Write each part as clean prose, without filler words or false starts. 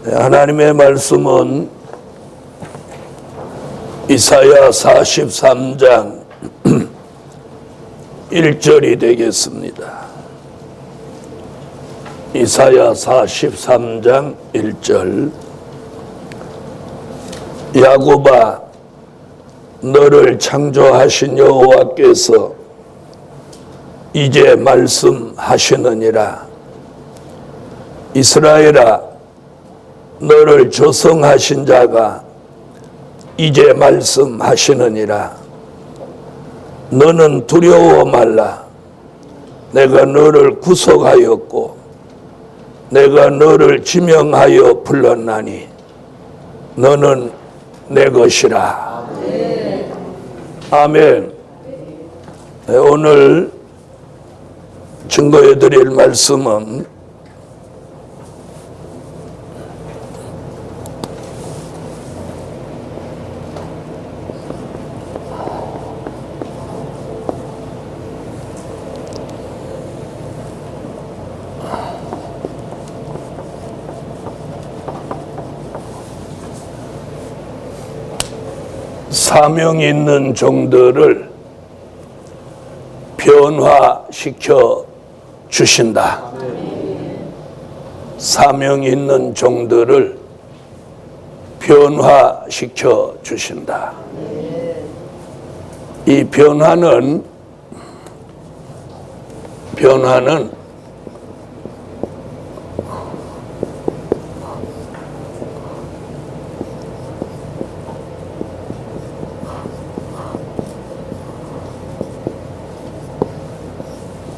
하나님의 말씀은 이사야 43장 1절이 되겠습니다. 이사야 43장 1절. 야곱아, 너를 창조하신 여호와께서 이제 말씀하시느니라. 이스라엘아, 너를 조성하신 자가 이제 말씀하시느니라. 너는 두려워 말라. 내가 너를 구속하였고 내가 너를 지명하여 불렀나니 너는 내 것이라. 아멘. 네, 오늘 증거해 드릴 말씀은 사명 있는 종들을 변화시켜 주신다. 사명 있는 종들을 변화시켜 주신다. 이 변화는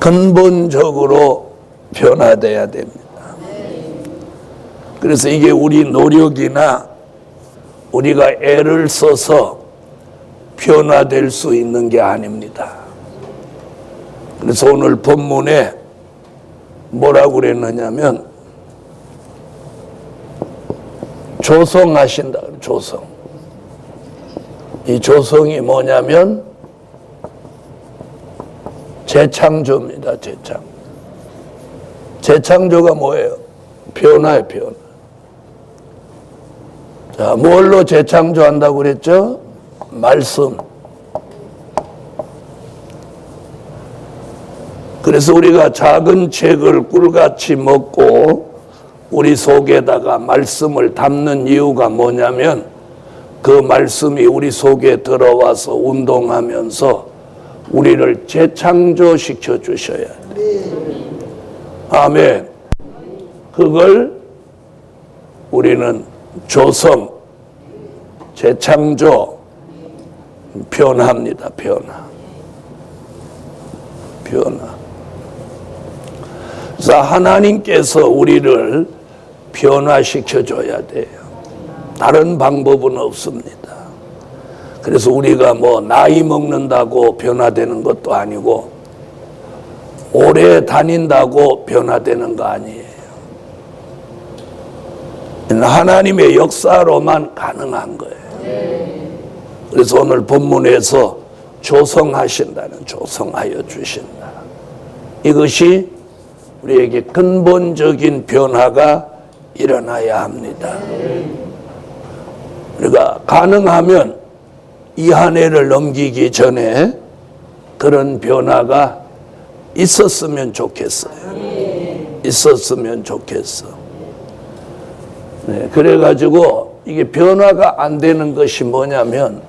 근본적으로 변화돼야 됩니다. 그래서 이게 우리 노력이나 우리가 애를 써서 변화될 수 있는 게 아닙니다. 그래서 오늘 본문에 뭐라고 그랬느냐면 조성하신다. 조성. 이 조성이 뭐냐면 재창조입니다. 재창조가 뭐예요? 변화예요, 변화. 자, 뭘로 재창조한다고 그랬죠? 말씀. 그래서 우리가 작은 책을 꿀같이 먹고 우리 속에다가 말씀을 담는 이유가 뭐냐면 그 말씀이 우리 속에 들어와서 운동하면서 우리를 재창조시켜 주셔야 돼요. 아멘. 그걸 우리는 조성, 재창조, 변화입니다. 변화. 그래서 하나님께서 우리를 변화시켜 줘야 돼요. 다른 방법은 없습니다. 그래서 우리가 뭐 나이 먹는다고 변화되는 것도 아니고 오래 다닌다고 변화되는 거 아니에요. 하나님의 역사로만 가능한 거예요. 그래서 오늘 본문에서 조성하신다는, 조성하여 주신다. 이것이 우리에게 근본적인 변화가 일어나야 합니다. 우리가 가능하면 이 한 해를 넘기기 전에 그런 변화가 있었으면 좋겠어요. 있었으면 좋겠어. 네, 그래가지고 이게 변화가 안 되는 것이 뭐냐면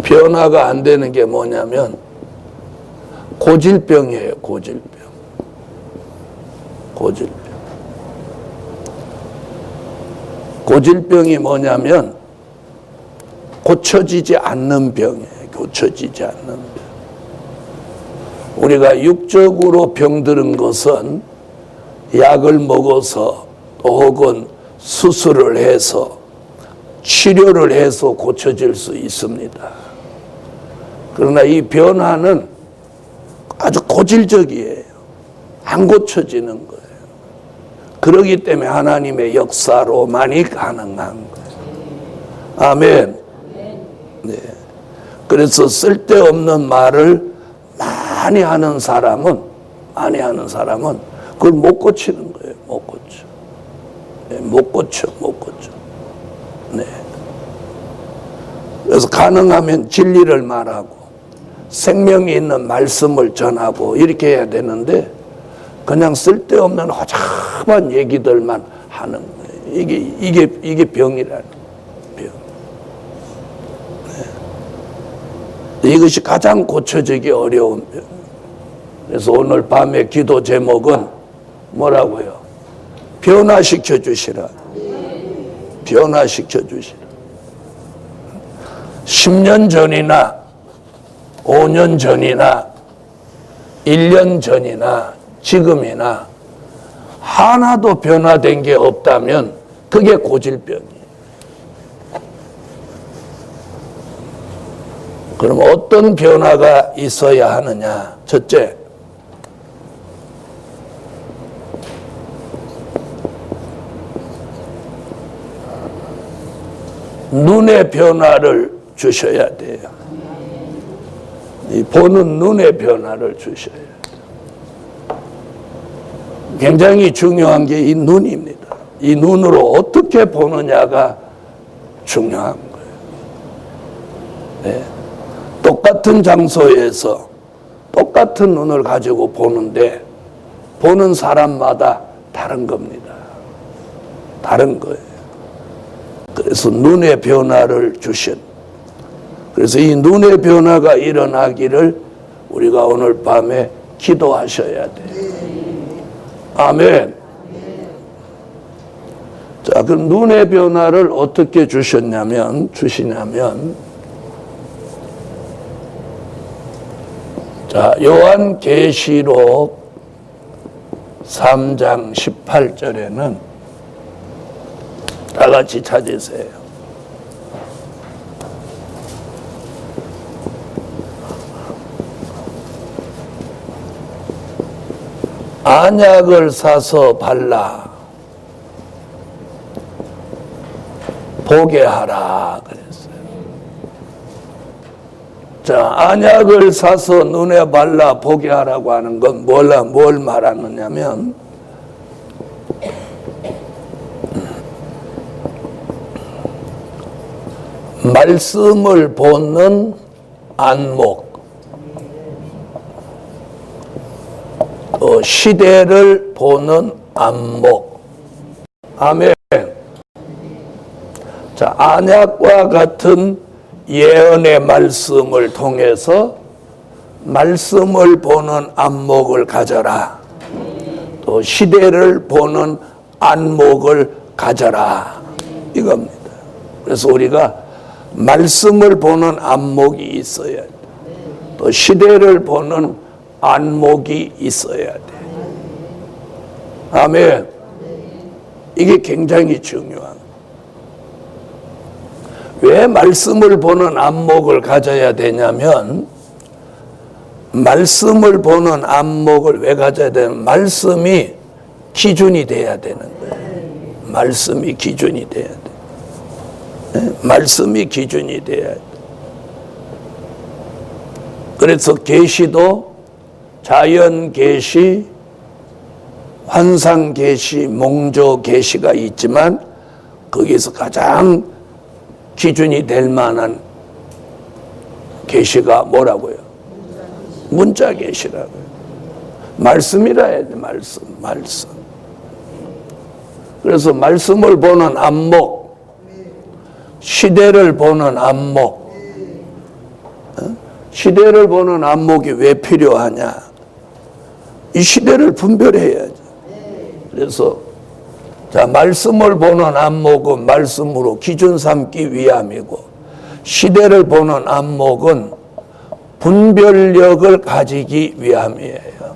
변화가 안 되는 게 뭐냐면 고질병이에요. 고질병이 뭐냐면 고쳐지지 않는 병이에요. 고쳐지지 않는 병. 우리가 육적으로 병드는 것은 약을 먹어서 혹은 수술을 해서 치료를 해서 고쳐질 수 있습니다. 그러나 이 변화는 아주 고질적이에요. 안 고쳐지는 거예요. 그렇기 때문에 하나님의 역사로만이 가능한 거예요. 아멘. 네. 그래서 쓸데없는 말을 많이 하는 사람은 그걸 못 고치는 거예요. 못 고쳐. 네, 못 고쳐. 네. 그래서 가능하면 진리를 말하고 생명이 있는 말씀을 전하고 이렇게 해야 되는데 그냥 쓸데없는 허접한 얘기들만 하는 거예요. 이게 병이라는 병. 네. 이것이 가장 고쳐지기 어려운 병. 그래서 오늘 밤의 기도 제목은 뭐라고요? 변화시켜 주시라. 변화시켜 주시라. 10년 전이나 5년 전이나 1년 전이나 지금이나 하나도 변화된 게 없다면 그게 고질병이에요. 그럼 어떤 변화가 있어야 하느냐? 첫째, 눈의 변화를 주셔야 돼요. 이 보는 눈의 변화를 주셔야 돼요. 굉장히 중요한 게 이 눈입니다. 이 눈으로 어떻게 보느냐가 중요한 거예요. 네. 똑같은 장소에서 똑같은 눈을 가지고 보는데 보는 사람마다 다른 겁니다. 다른 거예요. 그래서 눈의 변화를 주신, 그래서 이 눈의 변화가 일어나기를 우리가 오늘 밤에 기도하셔야 돼요. 아멘. 자, 그럼 눈의 변화를 어떻게 주시냐면 자, 요한계시록 3장 18절에는 다 같이 찾으세요. 안약을 사서 발라 보게 하라 그랬어요. 자, 안약을 사서 눈에 발라 보게 하라고 하는 건 뭘 말하느냐면 말씀을 보는 안목, 시대를 보는 안목. 아멘. 자, 안약과 같은 예언의 말씀을 통해서 말씀을 보는 안목을 가져라. 또 시대를 보는 안목을 가져라. 이겁니다. 그래서 우리가 말씀을 보는 안목이 있어야 돼. 또 시대를 보는 안목이 있어야 돼. 아멘. 이게 굉장히 중요한. 왜 말씀을 보는 안목을 가져야 되냐면, 말씀을 보는 안목을 왜 가져야 되냐면, 말씀이 기준이 돼야 되는 거예요. 말씀이 기준이 돼야 돼. 말씀이 기준이 돼야 돼. 그래서 계시도 자연 계시, 환상 계시, 몽조 계시가 있지만 거기서 가장 기준이 될 만한 계시가 뭐라고요? 문자 계시라고요. 말씀이라 해야 돼. 말씀. 그래서 말씀을 보는 안목, 시대를 보는 안목. 시대를 보는 안목이 왜 필요하냐? 이 시대를 분별해야지. 그래서 자, 말씀을 보는 안목은 말씀으로 기준 삼기 위함이고, 시대를 보는 안목은 분별력을 가지기 위함이에요.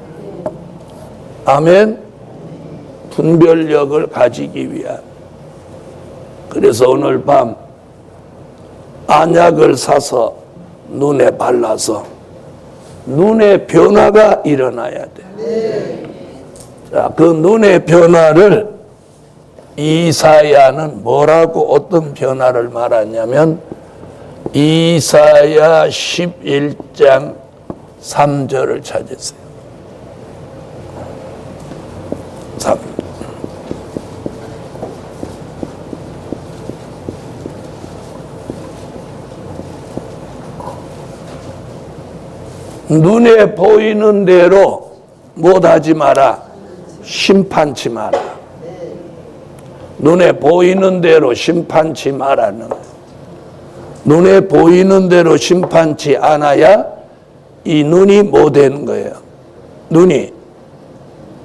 아멘. 분별력을 가지기 위함. 그래서 오늘 밤 안약을 사서 눈에 발라서 눈의 변화가 일어나야 돼. 자, 그 눈의 변화를 이사야는 뭐라고 어떤 변화를 말하냐면 이사야 11장 3절을 찾으세요. 3. 눈에 보이는 대로 못하지 마라. 심판치 마라. 눈에 보이는 대로 심판치 마라는 거예요. 눈에 보이는 대로 심판치 않아야 이 눈이 못된 거예요. 눈이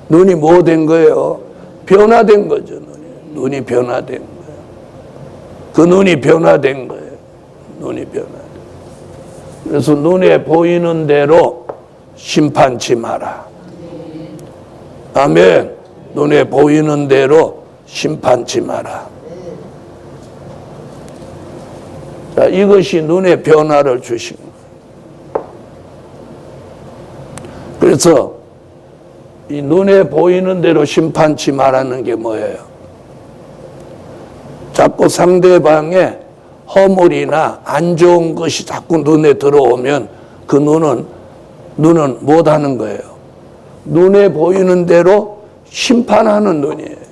못된 거예요. 변화된 거죠. 눈이 변화된 거예요. 그 눈이 변화된 거예요. 눈이 변화된. 그래서 눈에 보이는 대로 심판치 마라. 아멘. 눈에 보이는 대로 심판치 마라. 자, 이것이 눈의 변화를 주신 거예요. 그래서 이 눈에 보이는 대로 심판치 말하는 게 뭐예요? 자꾸 상대방의 허물이나 안 좋은 것이 자꾸 눈에 들어오면 그 눈은 못하는 거예요. 눈에 보이는 대로 심판하는 눈이에요.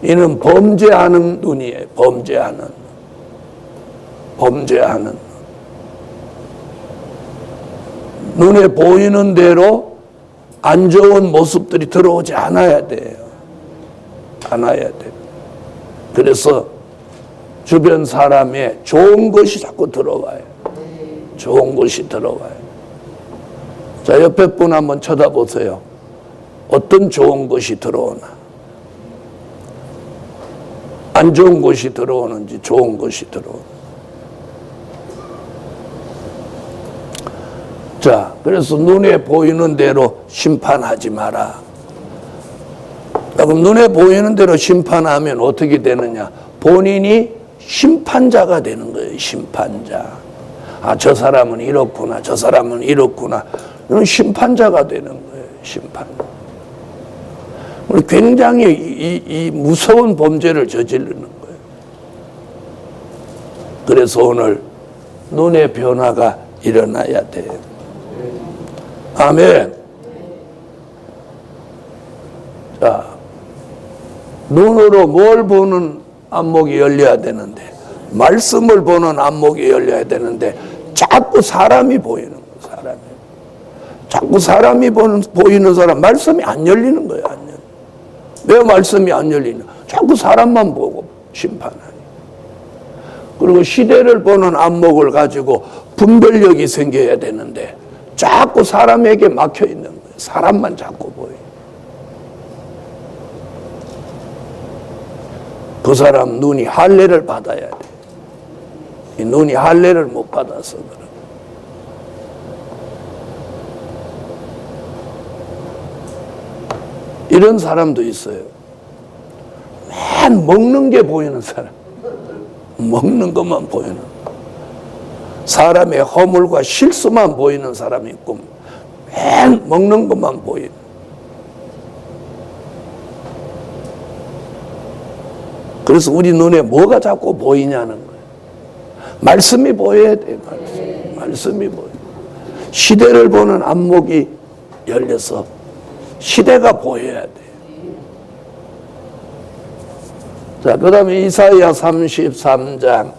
이는 범죄하는 눈이에요. 범죄하는. 눈에 보이는 대로 안 좋은 모습들이 들어오지 않아야 돼요. 그래서 주변 사람의 좋은 것이 자꾸 들어와요. 좋은 것이 들어와요. 자, 옆에 분 한번 쳐다보세요. 어떤 좋은 것이 들어오나? 안 좋은 것이 들어오는지 좋은 것이 들어오는지. 자, 그래서 눈에 보이는 대로 심판하지 마라. 그럼 눈에 보이는 대로 심판하면 어떻게 되느냐? 본인이 심판자가 되는 거예요. 심판자. 아, 저 사람은 이렇구나. 저 사람은 이렇구나. 이런 심판자가 되는 거예요. 심판. 굉장히 이 무서운 범죄를 저지르는 거예요. 그래서 오늘 눈의 변화가 일어나야 돼요. 아멘. 자, 눈으로 뭘 보는 안목이 열려야 되는데, 말씀을 보는 안목이 열려야 되는데, 자꾸 사람이 보이는 거예요. 사람이. 자꾸 사람이 보이는 사람, 말씀이 안 열리는 거예요. 안 열려. 왜 말씀이 안 열리냐? 자꾸 사람만 보고 심판하니. 그리고 시대를 보는 안목을 가지고 분별력이 생겨야 되는데, 자꾸 사람에게 막혀 있는 거예요. 사람만 자꾸 보여요. 그 사람 눈이 할례를 받아야 돼. 이 눈이 할례를 못 받아서 그래. 이런 사람도 있어요. 맨 먹는 게 보이는 사람. 먹는 것만 보이는. 사람의 허물과 실수만 보이는 사람이 있고, 맨 먹는 것만 보이는. 그래서 우리 눈에 뭐가 자꾸 보이냐는 거예요. 말씀이 보여야 돼. 말씀이 보여. 시대를 보는 안목이 열려서 시대가 보여야 돼. 자, 그 다음에 이사야 33장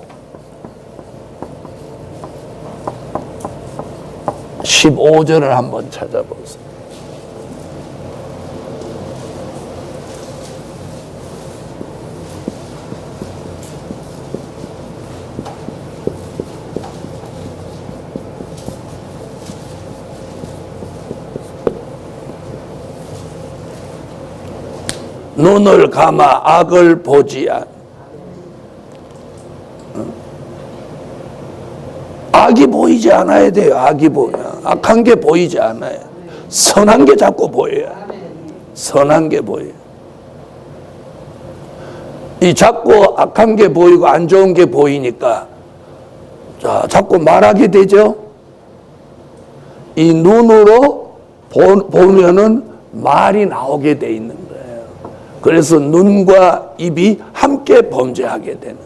15절을 한번 찾아보세요. 눈을 감아 악을 보지 않. 악이 보이지 않아야 돼요. 악한 게 보이지 않아요. 선한 게 자꾸 보여요. 선한 게 보여요. 이 자꾸 악한 게 보이고 안 좋은 게 보이니까 자, 자꾸 말하게 되죠. 이 눈으로 보면은 말이 나오게 돼 있는 거예요. 그래서 눈과 입이 함께 범죄하게 되는.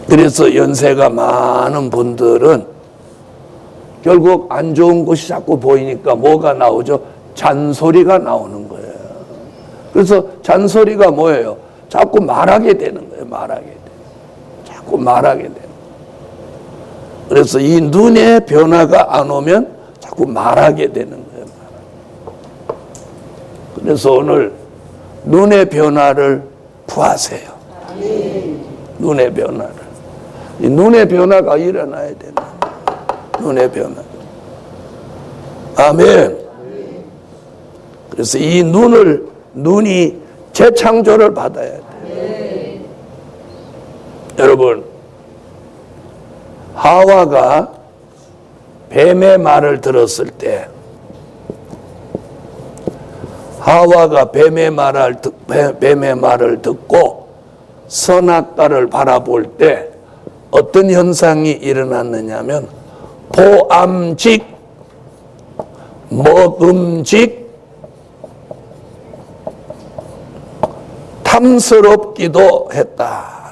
그래서 연세가 많은 분들은 결국 안 좋은 것이 자꾸 보이니까 뭐가 나오죠? 잔소리가 나오는 거예요. 그래서 잔소리가 뭐예요? 자꾸 말하게 되는 거예요. 말하게 돼. 자꾸 말하게 되는 거예요. 그래서 이 눈의 변화가 안 오면 자꾸 말하게 되는 거예요. 그래서 오늘 눈의 변화를 구하세요. 눈의 변화를. 이 눈의 변화가 일어나야 되는 거예요. 눈의 변화. 아멘. 그래서 이 눈이 재창조를 받아야 돼요. 여러분, 하와가 뱀의 말을 들었을 때, 하와가 뱀의 말을 듣고 선악과를 바라볼 때 어떤 현상이 일어났느냐면 보암직, 먹음직, 탐스럽기도 했다.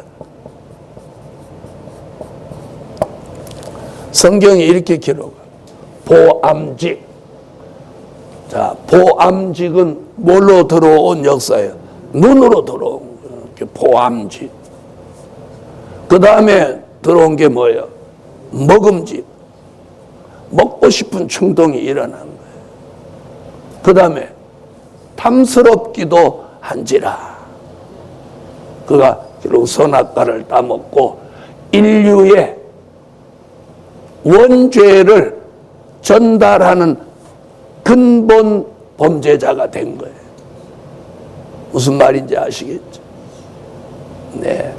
성경이 이렇게 기록해요. 보암직. 자, 보암직은 뭘로 들어온 역사예요? 눈으로 들어온 거예요. 보암직. 그 다음에 들어온 게 뭐예요? 먹음직. 먹고 싶은 충동이 일어난 거예요. 그 다음에 탐스럽기도 한지라. 그가 결국 선악과를 따먹고 인류의 원죄를 전달하는 근본 범죄자가 된 거예요. 무슨 말인지 아시겠죠? 네.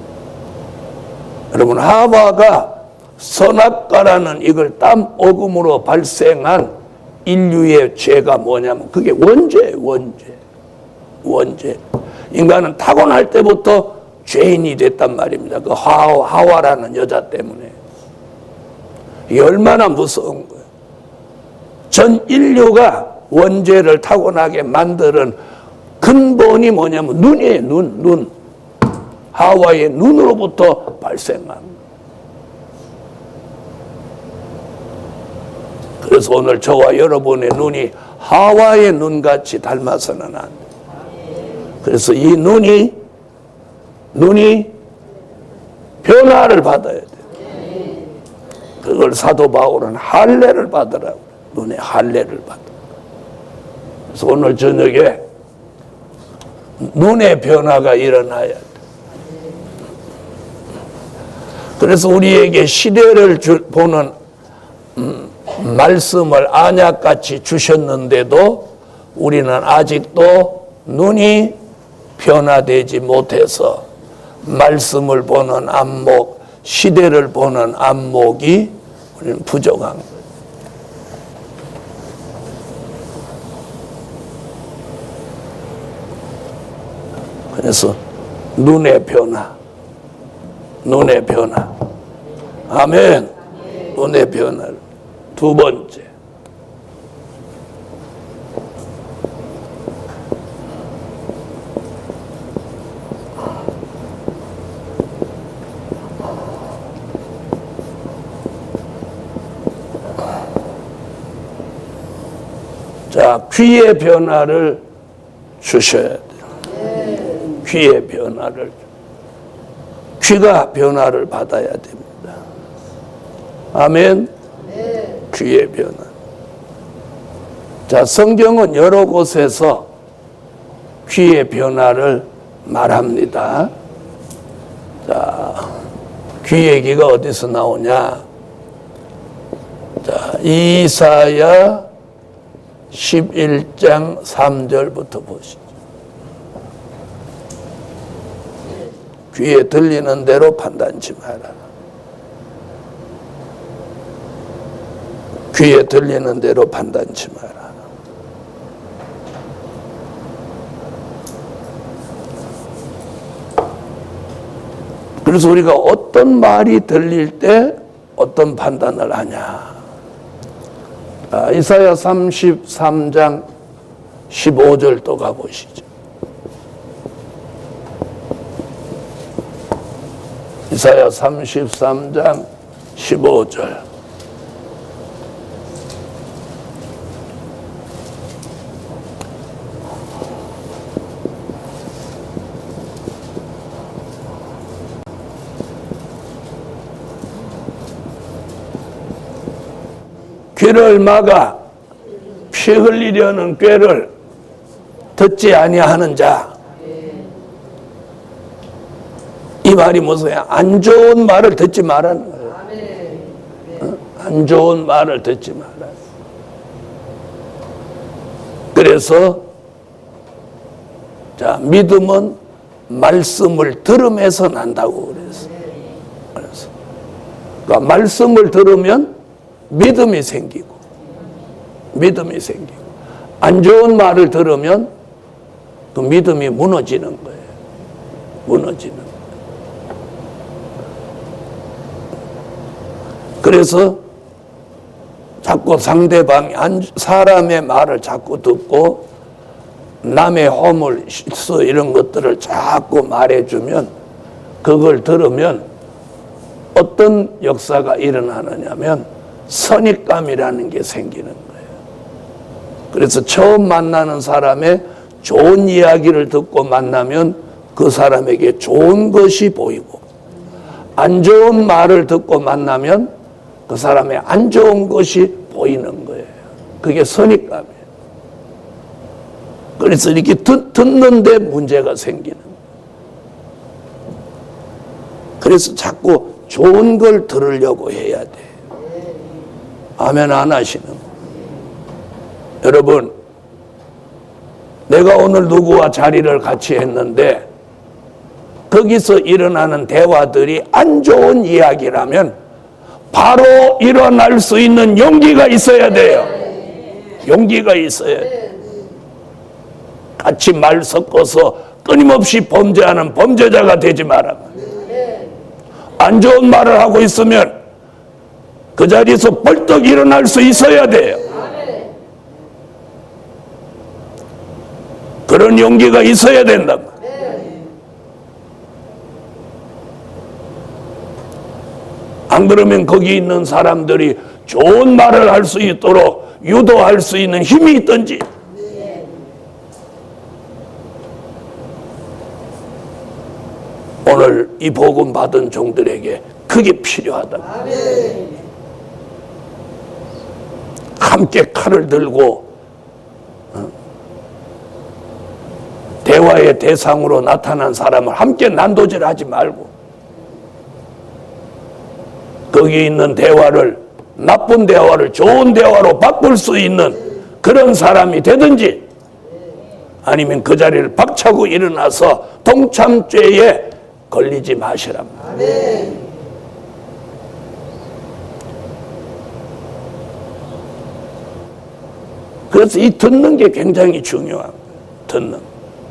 여러분, 하와가 선악과라는 이걸 땀오금으로 발생한 인류의 죄가 뭐냐면 그게 원죄예요. 원죄. 인간은 타고날 때부터 죄인이 됐단 말입니다. 그 하와라는 여자 때문에. 이게 얼마나 무서운 거예요. 전 인류가 원죄를 타고나게 만드는 근본이 뭐냐면 눈이에요. 눈. 하와의 눈으로부터 발생한 거예요. 그래서 오늘 저와 여러분의 눈이 하와의 눈같이 닮아서는 안 돼요. 그래서 이 눈이 변화를 받아야 돼요. 그걸 사도 바울은 할례를 받으라고. 눈에 할례를 받아. 그래서 오늘 저녁에 눈의 변화가 일어나야 돼. 그래서 우리에게 시대를 보는 말씀을 안약같이 주셨는데도 우리는 아직도 눈이 변화되지 못해서 말씀을 보는 안목, 시대를 보는 안목이 우리는 부족한 거예요. 그래서 눈의 변화. 아멘. 눈의 변화를. 두 번째. 자, 귀의 변화를 주셔야 돼요. 귀의 변화를. 귀가 변화를 받아야 됩니다. 아멘. 귀의 변화. 자, 성경은 여러 곳에서 귀의 변화를 말합니다. 자, 귀 얘기가 어디서 나오냐? 자, 이사야 11장 3절부터 보시죠. 귀에 들리는 대로 판단치 마라. 귀에 들리는 대로 판단치 마라. 그래서 우리가 어떤 말이 들릴 때 어떤 판단을 하냐. 이사야 33장 15절 또 가보시죠. 이사야 33장 15절. 귀를 막아 피 흘리려는 꾀를 듣지 아니하는 자. 이 말이 무슨 안 좋은 말을 듣지 말라는 거예요. 안 좋은 말을 듣지 말라. 그래서 자, 믿음은 말씀을 들음에서 난다고 그래서 그러니까 말씀을 들으면 믿음이 생기고 안 좋은 말을 들으면 그 믿음이 무너지는 거예요. 무너지는 거예요. 그래서 자꾸 상대방이 사람의 말을 자꾸 듣고 남의 허물, 실수 이런 것들을 자꾸 말해주면 그걸 들으면 어떤 역사가 일어나느냐면 선입감이라는 게 생기는 거예요. 그래서 처음 만나는 사람의 좋은 이야기를 듣고 만나면 그 사람에게 좋은 것이 보이고 안 좋은 말을 듣고 만나면 그 사람의 안 좋은 것이 보이는 거예요. 그게 선입감이에요. 그래서 이렇게 듣는데 문제가 생기는 거예요. 그래서 자꾸 좋은 걸 들으려고 해야 돼. 아멘 안 하시는 거예요. 여러분, 내가 오늘 누구와 자리를 같이 했는데 거기서 일어나는 대화들이 안 좋은 이야기라면 바로 일어날 수 있는 용기가 있어야 돼요. 용기가 있어야 돼요. 같이 말 섞어서 끊임없이 범죄하는 범죄자가 되지 마라. 안 좋은 말을 하고 있으면 그 자리에서 벌떡 일어날 수 있어야 돼요. 그런 용기가 있어야 된다. 안 그러면 거기 있는 사람들이 좋은 말을 할 수 있도록 유도할 수 있는 힘이 있든지 오늘 이 복음 받은 종들에게 그게 필요하다. 함께 칼을 들고 대화의 대상으로 나타난 사람을 함께 난도질하지 말고 거기 있는 대화를 나쁜 대화를 좋은 대화로 바꿀 수 있는 그런 사람이 되든지 아니면 그 자리를 박차고 일어나서 동참죄에 걸리지 마시라. 그래서 이 듣는 게 굉장히 중요한 거예요. 듣는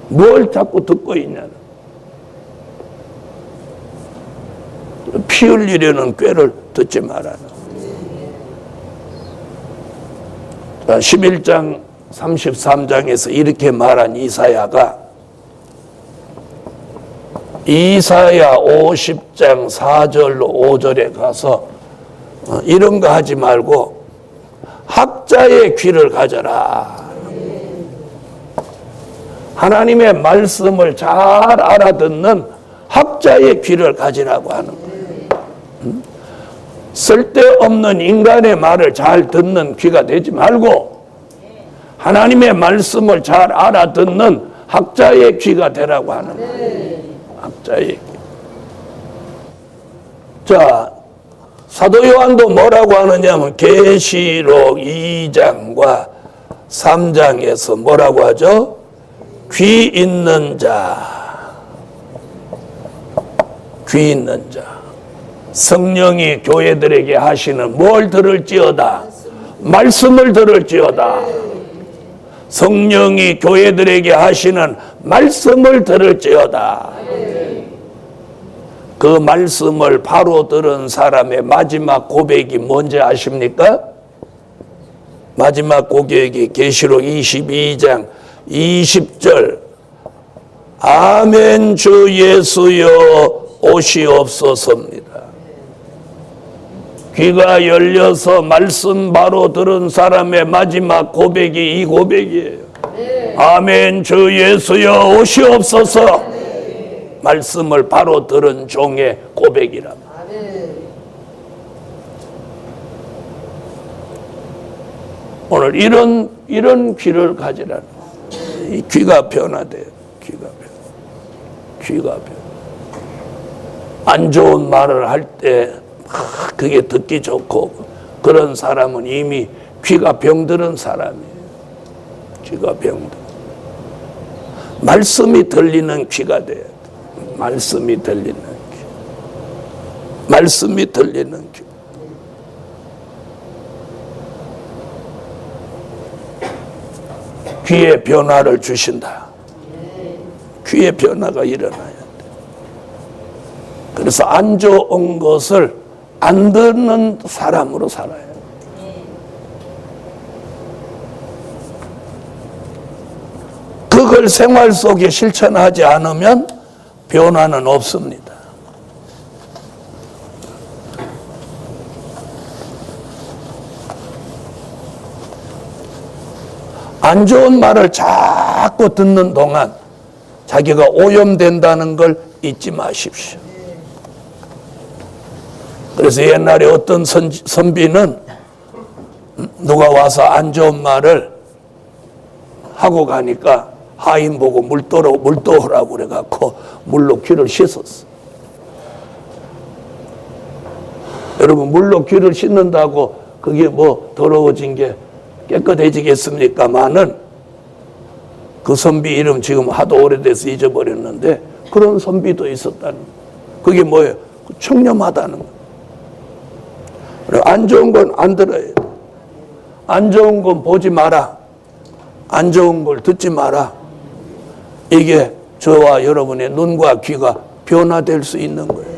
뭘 자꾸 듣고 있냐는 피 흘리려는 꾀를 듣지 말아라. 11장 33장에서 이렇게 말한 이사야가 이사야 50장 4절로 5절에 가서 이런 거 하지 말고 학자의 귀를 가져라. 하나님의 말씀을 잘 알아듣는 학자의 귀를 가지라고 하는 거예요. 쓸데없는 인간의 말을 잘 듣는 귀가 되지 말고 하나님의 말씀을 잘 알아듣는 학자의 귀가 되라고 하는 거예요. 학자의 귀. 자, 사도 요한도 뭐라고 하느냐면 계시록 2장과 3장에서 뭐라고 하죠? 귀 있는 자, 귀 있는 자. 성령이 교회들에게 하시는 뭘 들을지어다. 말씀을 들을지어다. 성령이 교회들에게 하시는 말씀을 들을지어다. 그 말씀을 바로 들은 사람의 마지막 고백이 뭔지 아십니까? 마지막 고백이 계시록 22장 20절 아멘 주 예수여 오시옵소서입니다. 귀가 열려서 말씀 바로 들은 사람의 마지막 고백이 이 고백이에요. 아멘. 주 예수여 오시옵소서. 말씀을 바로 들은 종의 고백이랍니다. 오늘 이런 귀를 가지라는 이 귀가 변화돼요. 귀가 변화. 안 좋은 말을 할 때 그게 듣기 좋고 그런 사람은 이미 귀가 병들은 사람이에요. 귀가 병들. 말씀이 들리는 귀가 돼야 돼. 말씀이 들리는 귀. 말씀이 들리는 귀. 귀의 변화를 주신다. 귀의 변화가 일어나야 돼. 그래서 안 좋은 것을 안 듣는 사람으로 살아야 돼. 그걸 생활 속에 실천하지 않으면 변화는 없습니다. 안 좋은 말을 자꾸 듣는 동안 자기가 오염된다는 걸 잊지 마십시오. 그래서 옛날에 어떤 선비는 누가 와서 안 좋은 말을 하고 가니까 하인 보고 물 떠오라고 그래갖고 물로 귀를 씻었어. 여러분, 물로 귀를 씻는다고 그게 뭐 더러워진 게 깨끗해지겠습니까마는 그 선비 이름 지금 하도 오래돼서 잊어버렸는데 그런 선비도 있었다는 거예요. 그게 뭐예요? 청렴하다는 거예요. 안 좋은 건 안 들어야 돼. 안 좋은 건 보지 마라. 안 좋은 걸 듣지 마라. 이게 저와 여러분의 눈과 귀가 변화될 수 있는 거예요.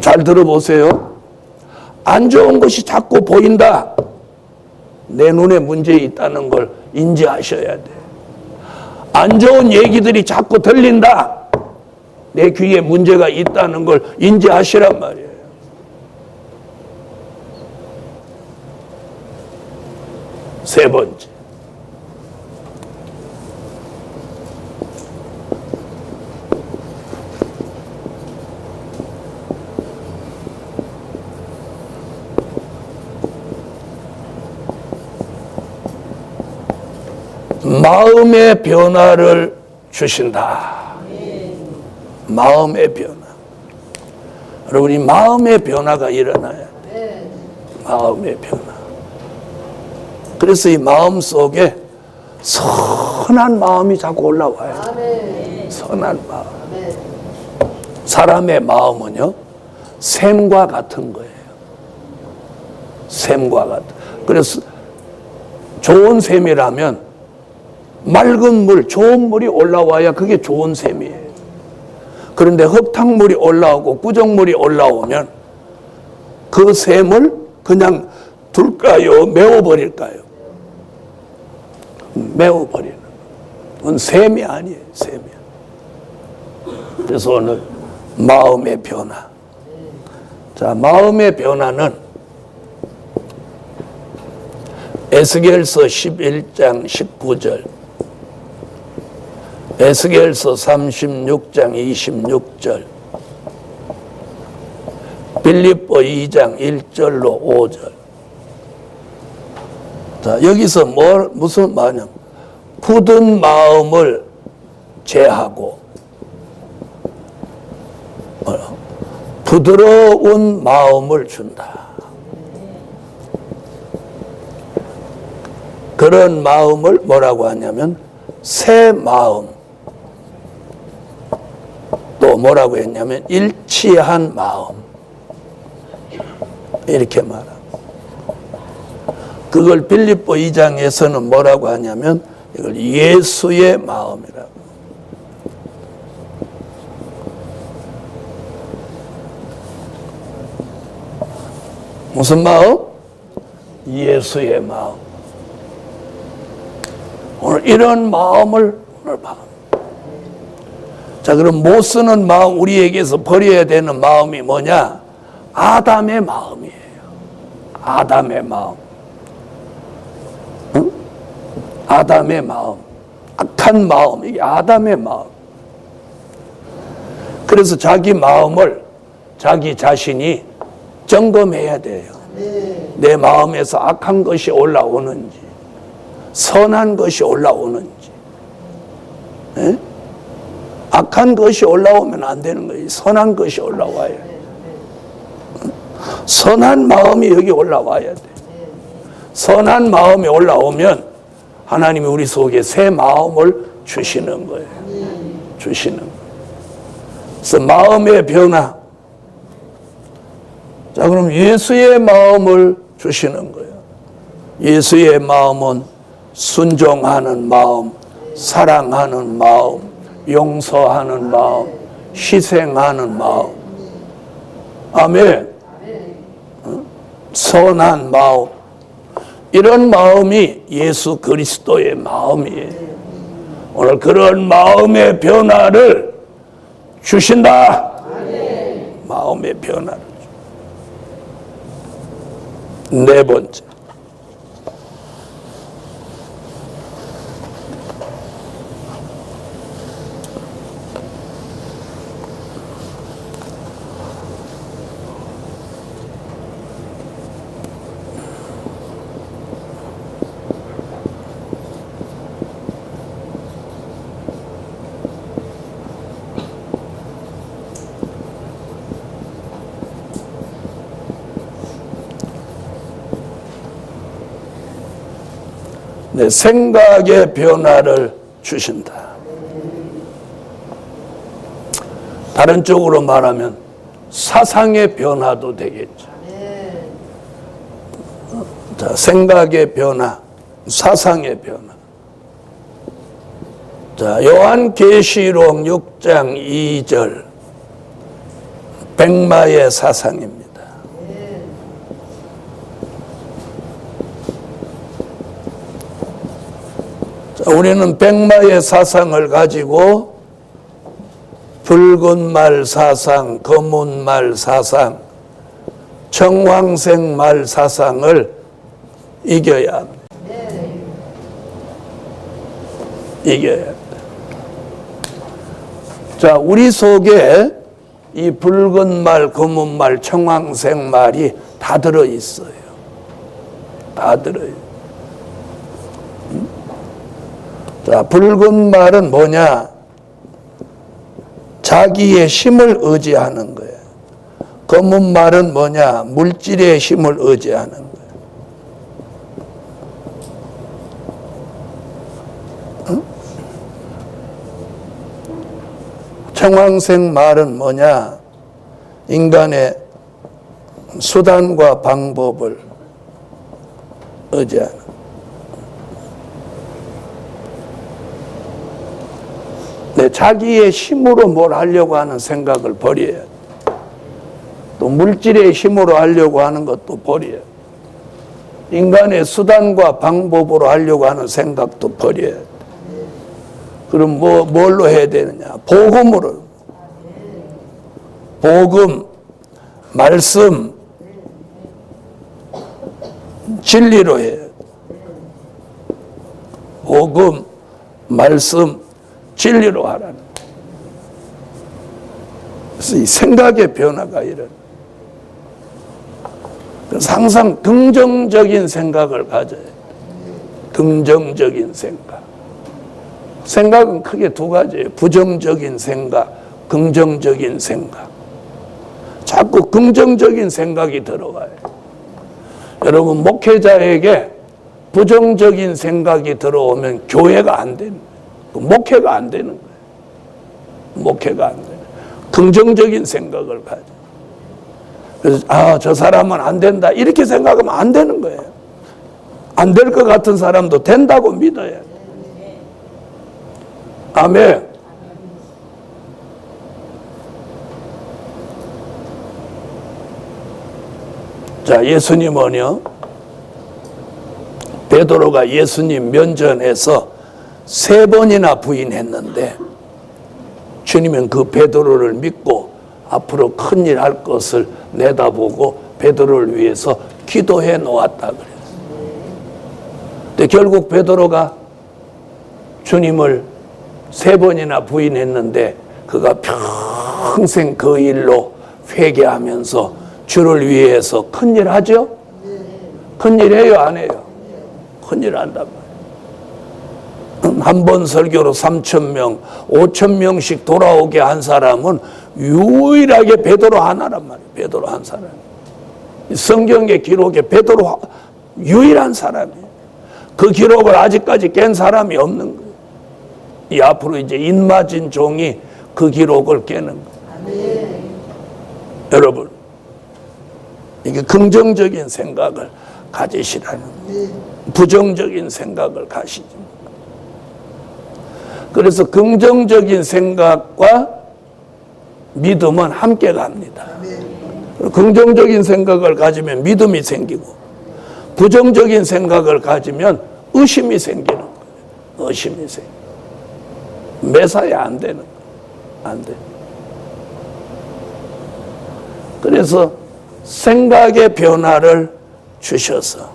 잘 들어보세요. 안 좋은 것이 자꾸 보인다. 내 눈에 문제 있다는 걸 인지하셔야 돼. 안 좋은 얘기들이 자꾸 들린다. 내 귀에 문제가 있다는 걸 인지하시란 말이에요. 세 번째. 마음의 변화를 주신다. 마음의 변화. 여러분이 마음의 변화가 일어나야 돼. 마음의 변화. 그래서 이 마음 속에 선한 마음이 자꾸 올라와요. 선한 마음. 사람의 마음은요, 샘과 같은 거예요. 샘과 같은. 그래서 좋은 샘이라면 맑은 물, 좋은 물이 올라와야 그게 좋은 샘이에요. 그런데 흙탕물이 올라오고 꾸정물이 올라오면 그 샘을 그냥 둘까요? 메워버릴까요? 메워버리는. 그건 샘이 아니에요. 샘이. 그래서 오늘 마음의 변화. 자, 마음의 변화는 에스겔서 11장 19절, 에스겔서 36장 26절, 빌립보 2장 1절로 5절. 자, 여기서 무슨 말이냐? 굳은 마음을 제하고 부드러운 마음을 준다. 그런 마음을 뭐라고 하냐면 새 마음. 또 뭐라고 했냐면 일치한 마음. 이렇게 말합니다. 그걸 빌립보 2장에서는 뭐라고 하냐면 이걸 예수의 마음이라고. 무슨 마음? 예수의 마음. 오늘 이런 마음을 오늘 봐. 자, 그럼 못 쓰는 마음, 우리에게서 버려야 되는 마음이 뭐냐? 아담의 마음이에요. 아담의 마음. 응? 아담의 마음. 악한 마음. 이게 아담의 마음. 그래서 자기 마음을 자기 자신이 점검해야 돼요. 내 마음에서 악한 것이 올라오는지, 선한 것이 올라오는지. 에? 악한 것이 올라오면 안 되는 거예요. 선한 것이 올라와야 돼. 선한 마음이 여기 올라와야 돼. 선한 마음이 올라오면 하나님이 우리 속에 새 마음을 주시는 거예요. 주시는 거예요. 그래서 마음의 변화. 자, 그럼 예수의 마음을 주시는 거예요. 예수의 마음은 순종하는 마음, 사랑하는 마음, 용서하는 마음, 희생하는 마음. 아멘. 선한 마음. 이런 마음이 예수 그리스도의 마음이에요. 오늘 그런 마음의 변화를 주신다. 마음의 변화를. 네 번째. 네, 생각의 변화를 주신다. 다른 쪽으로 말하면 사상의 변화도 되겠죠. 자, 생각의 변화, 사상의 변화. 자, 요한계시록 6장 2절 백마의 사상입니다. 우리는 백마의 사상을 가지고 붉은 말 사상, 검은 말 사상, 청황색 말 사상을 이겨야 합니다. 이겨야 합니다. 자, 우리 속에 이 붉은 말, 검은 말, 청황색 말이 다 들어있어요. 다 들어있어요. 자, 붉은 말은 뭐냐? 자기의 힘을 의지하는 거예요. 검은 말은 뭐냐? 물질의 힘을 의지하는 거예요. 응? 청황색 말은 뭐냐? 인간의 수단과 방법을 의지하는 거예요. 자기의 힘으로 뭘 하려고 하는 생각을 버려야 돼. 또 물질의 힘으로 하려고 하는 것도 버려야 돼. 인간의 수단과 방법으로 하려고 하는 생각도 버려야 돼. 그럼 뭘로 해야 되느냐? 복음으로. 복음, 말씀, 진리로 해야 돼. 복음, 말씀, 진리로 하라는. 그래서 이 생각의 변화가 이런. 그래서 항상 긍정적인 생각을 가져야 돼. 긍정적인 생각. 생각은 크게 두 가지예요. 부정적인 생각, 긍정적인 생각. 자꾸 긍정적인 생각이 들어와요. 여러분, 목회자에게 부정적인 생각이 들어오면 교회가 안 되는 거예요. 목회가 안 되는 거예요. 목회가 안 되는 거예요. 긍정적인 생각을 가져. 그래서 저 사람은 안 된다 이렇게 생각하면 안 되는 거예요. 안 될 것 같은 사람도 된다고 믿어야 돼. 아멘. 자, 예수님은요, 베드로가 예수님 면전에서 3번이나 부인했는데 주님은 그 베드로를 믿고 앞으로 큰일 할 것을 내다보고 베드로를 위해서 기도해 놓았다 그래요. 근데 결국 베드로가 주님을 3번이나 부인했는데 그가 평생 그 일로 회개하면서 주를 위해서 큰일 하죠? 큰일 해요, 안 해요? 큰일 한단 말이에요. 한 번 설교로 3,000명, 5,000명씩 돌아오게 한 사람은 유일하게 베드로 하나란 말이에요. 베드로 한 사람. 성경의 기록에 베드로 유일한 사람이에요. 그 기록을 아직까지 깬 사람이 없는 거예요. 이 앞으로 이제 인마진 종이 그 기록을 깨는 거예요. 여러분, 이게 긍정적인 생각을 가지시라는 거예요. 부정적인 생각을 가시지. 그래서 긍정적인 생각과 믿음은 함께 갑니다. 긍정적인 생각을 가지면 믿음이 생기고 부정적인 생각을 가지면 의심이 생기는 거예요. 의심이 생기는 거예요. 매사에 안 되는 거예요. 안 돼. 그래서 생각의 변화를 주셔서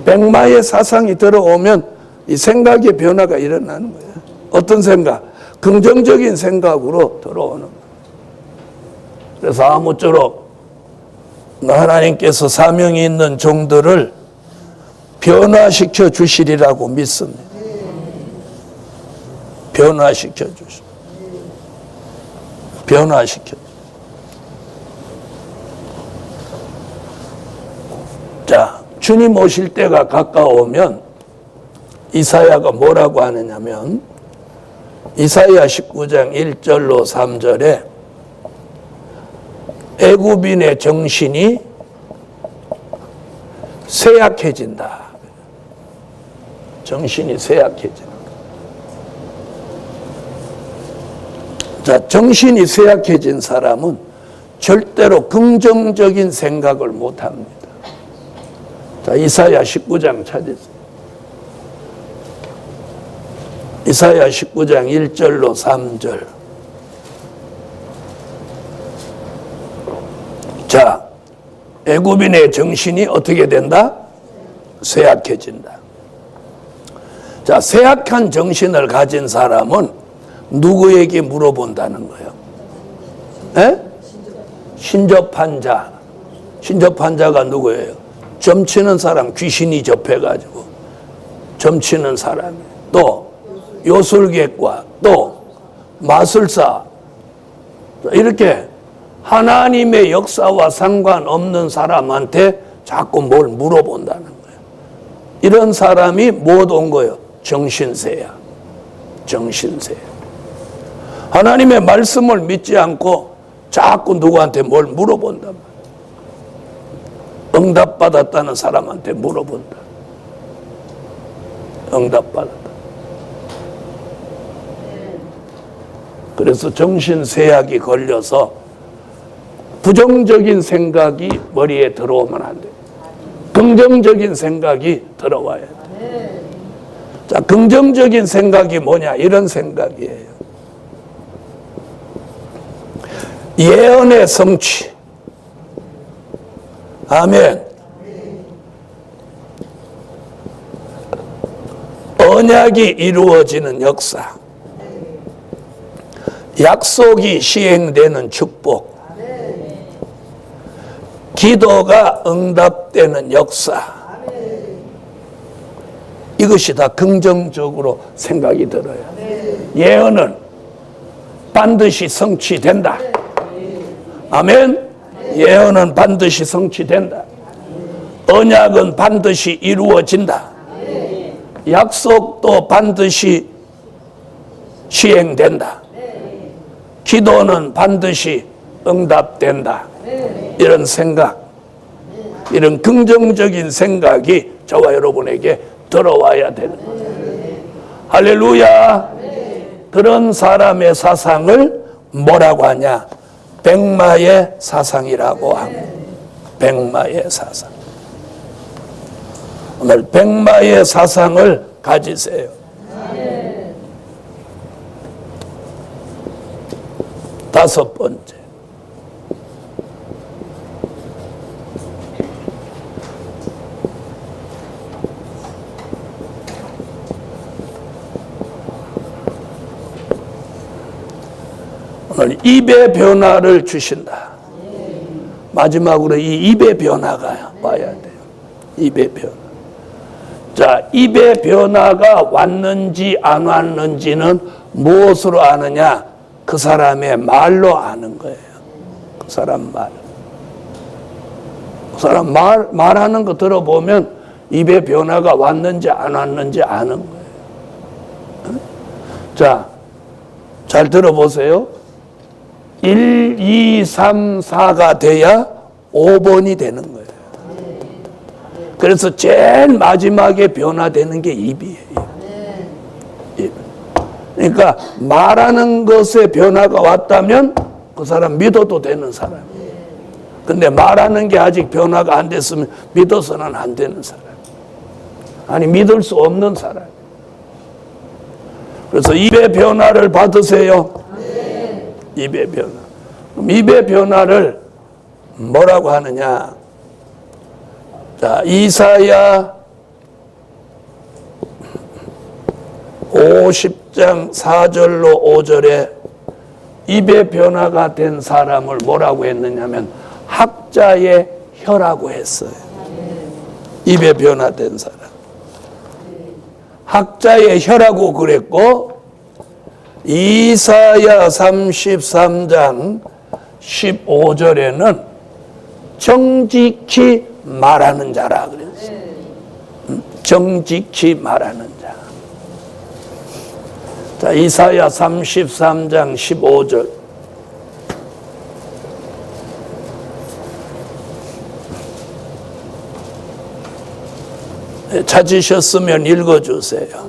백마의 사상이 들어오면 이 생각의 변화가 일어나는 거예요. 어떤 생각? 긍정적인 생각으로 들어오는 거예요. 그래서 아무쪼록 하나님께서 사명이 있는 종들을 변화시켜 주시리라고 믿습니다. 변화시켜 주시. 변화시켜. 자, 주님 오실 때가 가까우면 이사야가 뭐라고 하느냐면 이사야 19장 1절로 3절에 애굽인의 정신이 쇠약해진다. 정신이 쇠약해진다. 자, 정신이 쇠약해진 사람은 절대로 긍정적인 생각을 못합니다. 자, 이사야 19장 찾으세요. 이사야 19장 1절로 3절. 자, 애굽인의 정신이 어떻게 된다? 쇠약해진다. 자, 쇠약한 정신을 가진 사람은 누구에게 물어본다는 거예요? 에? 신접한 자. 신접한 자가 누구예요? 점치는 사람, 귀신이 접해가지고 점치는 사람이, 또 요술객과 또 마술사, 이렇게 하나님의 역사와 상관없는 사람한테 자꾸 뭘 물어본다는 거예요. 이런 사람이 못 온 거예요? 정신세야. 정신세. 하나님의 말씀을 믿지 않고 자꾸 누구한테 뭘 물어본단 말이에요. 응답받았다는 사람한테 물어본다. 응답받았다. 그래서 정신세약이 걸려서 부정적인 생각이 머리에 들어오면 안 돼요. 긍정적인 생각이 들어와야 돼요. 자, 긍정적인 생각이 뭐냐? 이런 생각이에요. 예언의 성취. 아멘. 언약이 이루어지는 역사. 약속이 시행되는 축복. 기도가 응답되는 역사. 이것이 다 긍정적으로 생각이 들어요. 예언은 반드시 성취된다. 아멘. 예언은 반드시 성취된다. 언약은 반드시 이루어진다. 약속도 반드시 시행된다. 기도는 반드시 응답된다. 이런 생각, 이런 긍정적인 생각이 저와 여러분에게 들어와야 되는 거예요. 할렐루야. 그런 사람의 사상을 뭐라고 하냐? 백마의 사상이라고 합니다. 백마의 사상. 오늘 백마의 사상을 가지세요. 다섯 번째, 오늘 입의 변화를 주신다. 마지막으로 이 입의 변화가 와야 돼요. 입의 변화. 자, 입의 변화가 왔는지 안 왔는지는 무엇으로 아느냐? 그 사람의 말로 아는 거예요. 그 사람 말. 그 사람 말하는 거 들어보면 입의 변화가 왔는지 안 왔는지 아는 거예요. 자, 잘 들어보세요. 1, 2, 3, 4가 돼야 5번이 되는 거예요. 그래서 제일 마지막에 변화되는 게 입이에요. 입. 그러니까 말하는 것에 변화가 왔다면 그 사람 믿어도 되는 사람이에요. 근데 말하는 게 아직 변화가 안 됐으면 믿어서는 안 되는 사람. 아니, 믿을 수 없는 사람. 그래서 입의 변화를 받으세요. 입의 변화. 그럼 입의 변화를 뭐라고 하느냐? 자, 이사야 50장 4절로 5절에 입의 변화가 된 사람을 뭐라고 했느냐면 학자의 혀라고 했어요. 입의 변화된 사람. 학자의 혀라고 그랬고, 이사야 33장 15절에는 정직히 말하는 자라 그랬어요. 정직히 말하는 자. 자, 이사야 33장 15절. 찾으셨으면 읽어주세요.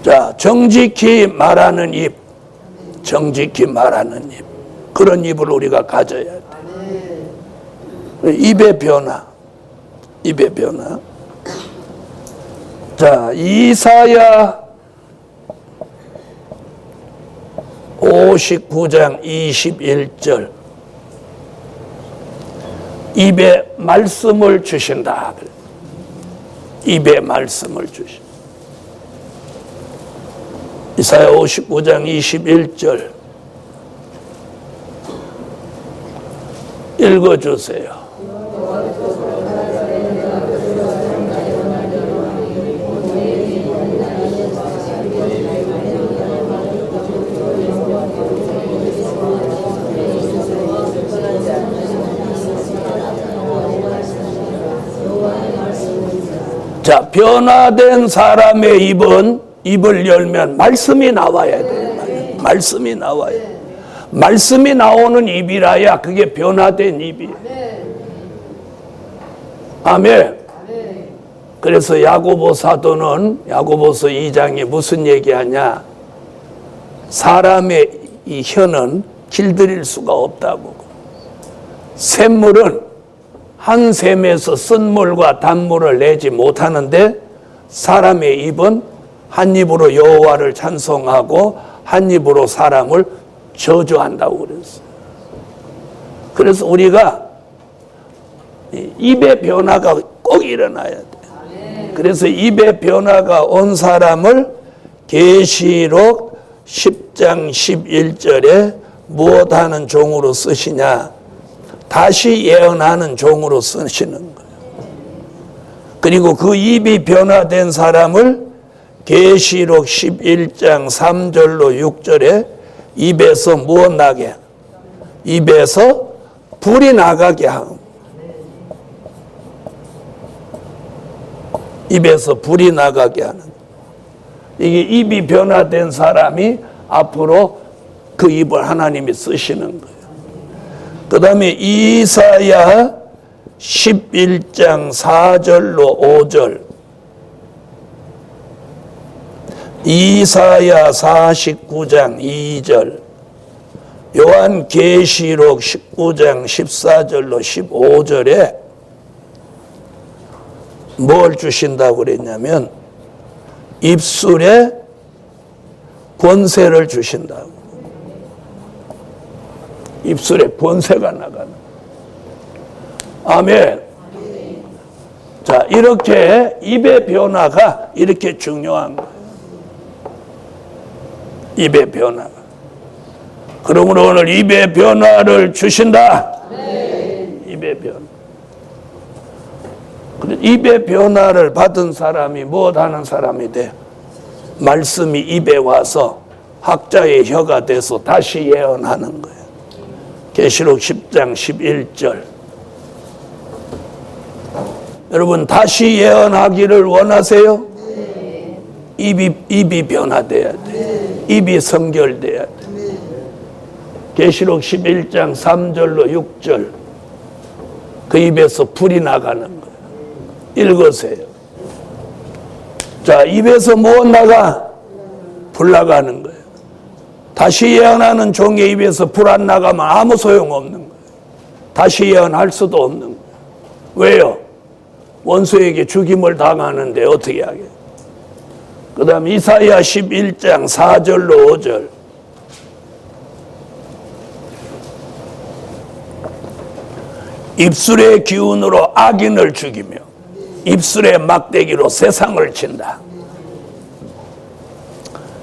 자, 정직히 말하는 입, 정직히 말하는 입, 그런 입을 우리가 가져야 돼. 입의 변화, 입의 변화. 자, 이사야 59장 21절. 입에 말씀을 주신다. 입에 말씀을 주신다. 이사야 59장 21절 읽어주세요. 자, 변화된 사람의 입을 열면 말씀이 나와야 돼요. 말씀이 나와야 돼요. 말씀이 나오는 입이라야 그게 변화된 입이에요. 아멘. 그래서 야고보 사도는 야고보서 2장에 무슨 얘기하냐? 사람의 이 혀는 길들일 수가 없다고. 샘물은 한 샘에서 쓴물과 단물을 내지 못하는데 사람의 입은 한 입으로 여호와를 찬송하고 한 입으로 사람을 저주한다고 그랬어요. 그래서 우리가 입의 변화가 꼭 일어나야 돼요. 그래서 입의 변화가 온 사람을 계시록 10장 11절에 무엇하는 종으로 쓰시냐? 다시 예언하는 종으로 쓰시는 거예요. 그리고 그 입이 변화된 사람을 계시록 11장 3절로 6절에 입에서 무엇 나게? 입에서 불이 나가게 하고. 입에서 불이 나가게 하는. 이게 입이 변화된 사람이 앞으로 그 입을 하나님이 쓰시는 거예요. 그 다음에 이사야 11장 4절로 5절, 이사야 49장 2절, 요한 계시록 19장 14절로 15절에 뭘 주신다고 그랬냐면 입술에 권세를 주신다고. 입술에 권세가 나가는. 아멘. 자, 이렇게 입의 변화가 이렇게 중요한 거예요. 입의 변화가. 그러므로 오늘 입의 변화를 주신다. 네. 입의 변화. 입의 변화를 받은 사람이 무엇하는 사람이 돼? 말씀이 입에 와서 학자의 혀가 돼서 다시 예언하는 거예요. 계시록 10장 11절. 여러분 다시 예언하기를 원하세요? 네. 입이 변화돼야 돼. 네. 입이 성결돼야 돼. 네. 계시록 11장 3절로 6절. 그 입에서 불이 나가는 거예요. 읽으세요. 자, 입에서 무엇 나가? 불 나가는 거예요. 다시 예언하는 종의 입에서 불 안 나가면 아무 소용없는 거예요. 다시 예언할 수도 없는 거예요. 왜요? 원수에게 죽임을 당하는데 어떻게 하게? 그 다음 이사야 11장 4절로 5절. 입술의 기운으로 악인을 죽이며 입술의 막대기로 세상을 친다.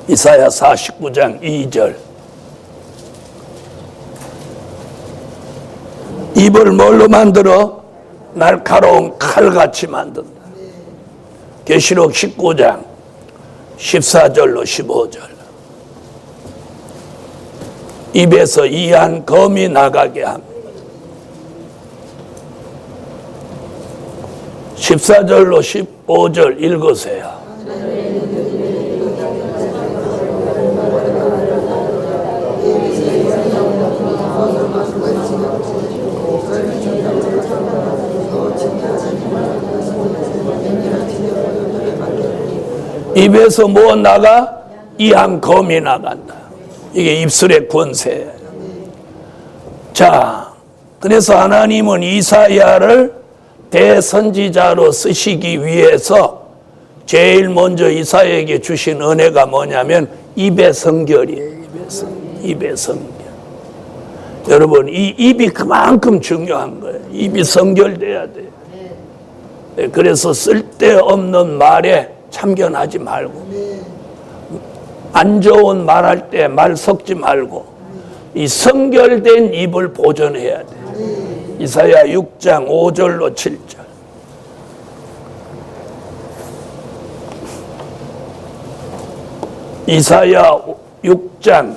이사야 49장 2절. 입을 뭘로 만들어? 날카로운 칼같이 만든다. 계시록 19장 14절로 15절. 입에서 이한 검이 나가게 합니다. 14절로 15절 읽으세요. 입에서 뭐 나가? 이한 검이 나간다. 이게 입술의 권세예요. 자, 그래서 하나님은 이사야를 대선지자로 쓰시기 위해서 제일 먼저 이사야에게 주신 은혜가 뭐냐면 입의 성결이에요. 입의 성결. 여러분, 이 입이 그만큼 중요한 거예요. 입이 성결돼야 돼요. 그래서 쓸데없는 말에 참견하지 말고, 안 좋은 말할 때 말 섞지 말고, 이 성결된 입을 보존해야 돼. 이사야 6장 5절로 7절. 이사야 6장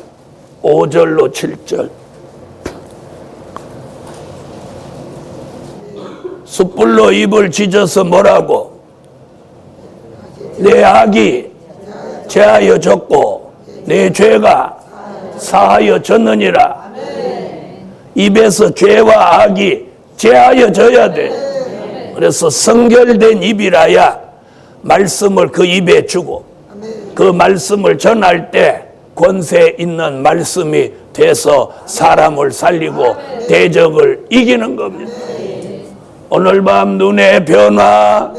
5절로 7절. 숯불로 입을 찢어서 뭐라고? 내 악이 제하여 졌고 내 죄가 사하여 졌느니라. 입에서 죄와 악이 제하여 져야 돼. 그래서 성결된 입이라야 말씀을 그 입에 주고 그 말씀을 전할 때 권세 있는 말씀이 돼서 사람을 살리고 대적을 이기는 겁니다. 오늘 밤 눈의 변화,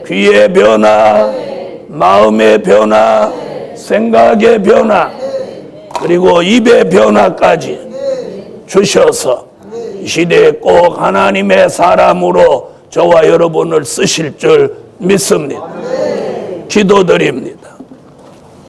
귀의 변화, 마음의 변화, 생각의 변화, 그리고 입의 변화까지 주셔서 이 시대에 꼭 하나님의 사람으로 저와 여러분을 쓰실 줄 믿습니다. 기도드립니다.